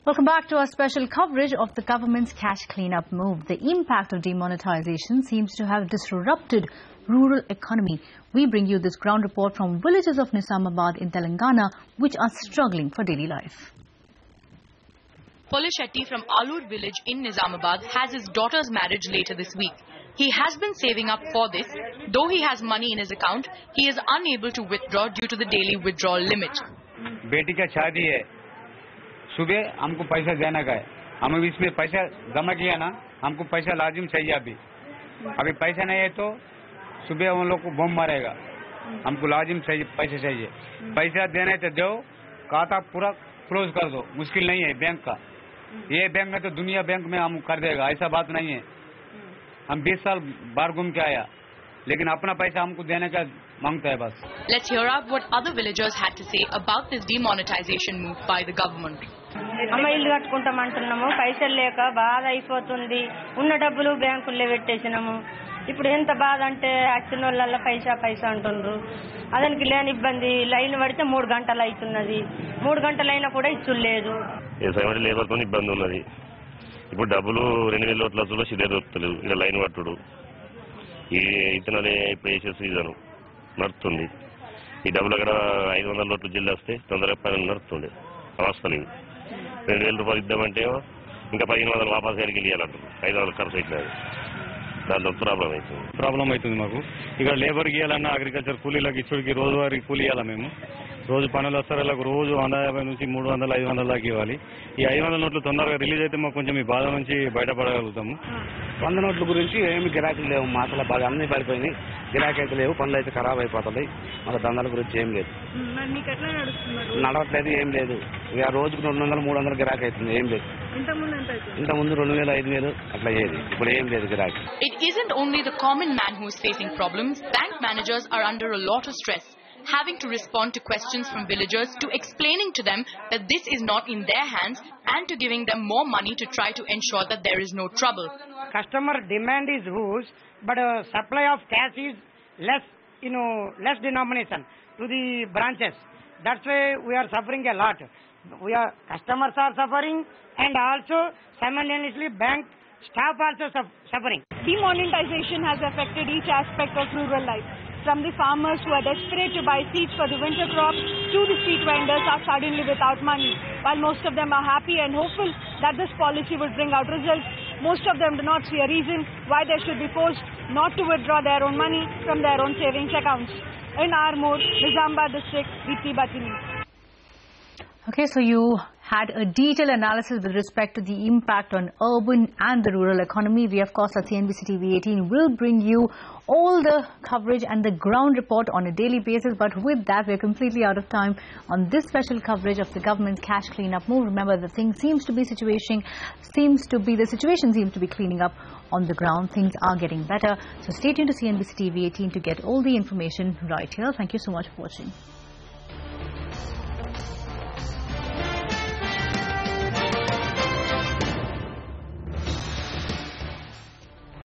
Welcome back to our special coverage of the government's cash cleanup move. The impact of demonetization seems to have disrupted rural economy. We bring you this ground report from villages of Nizamabad in Telangana, which are struggling for daily life. Polu Shetty from Alur village in Nizamabad has his daughter's marriage later this week. He has been saving up for this. Though he has money in his account, he is unable to withdraw due to the daily withdrawal limit. बेटी का शादी है, सुबह हमको पैसा देना का है, हम इसमें पैसा जमा किया ना, हमको पैसा लाजिम चाहिए अभी पैसा नहीं है तो सुबह उन लोग को बम मारेगा, हमको लाजिम चाहिए पैसा देना है तो दो, खाता पूरा क्लोज कर दो, मुश्किल नहीं है बैंक का, ये बैंक में तो दुनिया बैंक में हम कर देगा, ऐसा बात नहीं है। हम 20 साल बाहर घूम के आया, लेकिन अपना पैसा हमको देने का मांगता है बस। Let's hear out what other villagers had to say about this demonetization move by the government. అమ్మ ఇల్లు కట్టుకుంటామంటున్నాము, పైసలు లేక బాధ అయిపోతుంది, ఉన్న డబ్బులు బ్యాంకుల్లో పెట్టేసినాము. ఇప్పుడు ఎంత బాధ అంటే యాక్షన్ వాళ్ళ పైసా అంటుండ్రు, అదానికి లేని ఇబ్బంది, లైన్ పడితే 3 గంటలు అవుతున్నది, 3 గంటలైనా కూడా ఇచ్చులు లేదు. లేబర్తో ఇబ్బంది ఉన్నది, ఇప్పుడు డబ్బులు 2000 నోట్ల సిద్ధే దొరుకుతలేదు, ఇలా లైన్ పట్టుడు, ఈ ఇతనలే ఇప్పుడు వేసే సీజను నడుస్తుంది, ఈ డబ్బులు అక్కడ 500 నోట్లు జిల్లేస్తే తొందరగా పని నడుస్తుండే, అవస్థలు ఇవి 2000 రూపాయలు ఇద్దామంటే ఇంకా 1500 వాపస్ గారికి వెళ్ళాలంటారు, 500 ఖర్చు అవుతుంది, దాంట్లో ప్రాబ్లం అవుతుంది మాకు. ఇక్కడ లేబర్ గీయాలన్నా అగ్రికల్చర్ కూలీలకు ఇచ్చుడికి రోజువారీ కూలీ ఇవ్వాలా, మేము రోజు పనులు వస్తారులకు రోజు 150 నుంచి 300 500 దాకా ఇవ్వాలి. ఈ 500 నోట్లు తొందరగా రిలీజ్ అయితే మాకు కొంచెం ఈ బాధ నుంచి బయటపడగలుగుతాము. 100 నోట్ల గురించి ఏమి గిరాకీలు లేవు, మాటల బాగా అన్ని పడిపోయినాయి, గిరాకీ అయితే లేవు, పనులు అయితే ఖరాబ్ అయిపోతున్నాయి, మన దందాల గురించి ఏం లేదు, నడవట్లేదు, ఏం లేదు. ఇక రోజుకు 200 300 గిరాకీ అవుతుంది, ఏం లేదు. ఇంతకుముందు 2000 5000 అట్లా అయ్యేది, ఇప్పుడు ఏం లేదు గిరాకీ. It isn't only the common man who is facing problems. Bank managers are under a lot of stress, having to respond to questions from villagers, to explaining to them that this is not in their hands, and to giving them more money to try to ensure that there is no trouble. Customer demand is huge, but supply of cash is less denomination to the branches. That's why we are suffering a lot. Customers are suffering, and also simultaneously bank staff also suffering. Demonetization has affected each aspect of rural life. From the farmers who are desperate to buy seeds for the winter crop to the street vendors are suddenly without money. While most of them are happy and hopeful that this policy would bring out results, most of them do not see a reason why they should be forced not to withdraw their own money from their own savings accounts. In Armoor, Nizamabad district, Deepti Batini. Okay, so you had a detailed analysis with respect to the impact on urban and the rural economy. We, of course, at CNBC TV 18 will bring you all the coverage and the ground report on a daily basis. But with that, we're completely out of time on this special coverage of the government's cash cleanup move. Remember, the situation seems to be cleaning up on the ground. Things are getting better. So stay tuned to CNBC TV 18 to get all the information right here. Thank you so much for watching.